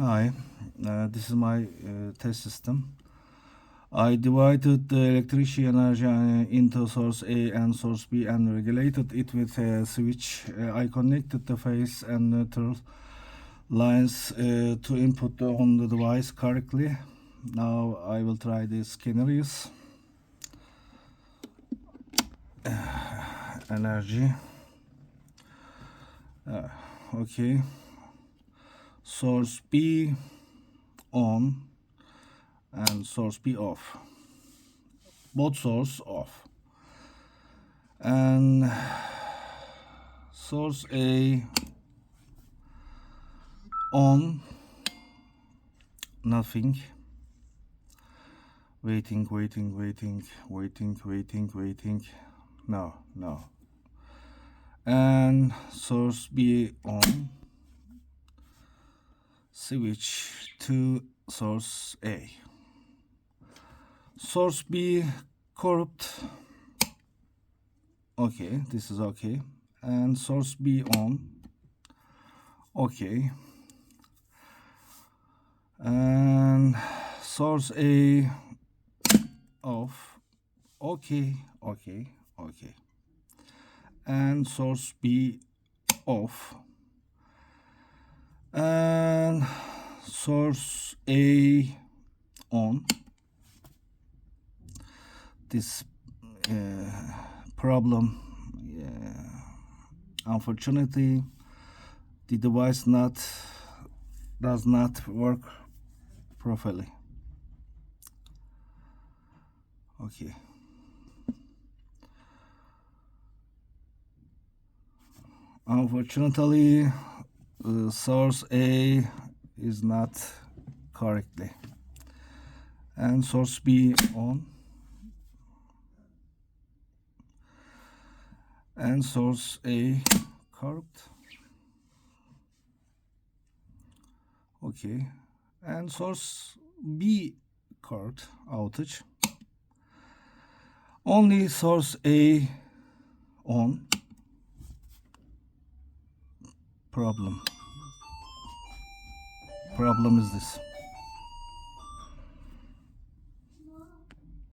Hi, this is my test system. I divided the electricity energy into source A and source B and regulated it with a switch. I connected the phase and neutral lines to input on the device correctly. Now I will try the scenarios. Energy. Okay. Source B on and source B off. Both source off. And source A on, nothing. Waiting. No. And source B on, switch to source A. Source B corrupt. Okay, this is okay. And source B on. Okay. And source A off. Okay. And source B off. And source A on. This problem, unfortunately, the device does not work properly. Okay. Unfortunately, source A is not correctly, and source B on, and source A corrupt. Okay, and source B corrupt, outage. Only source A on. Problem is this.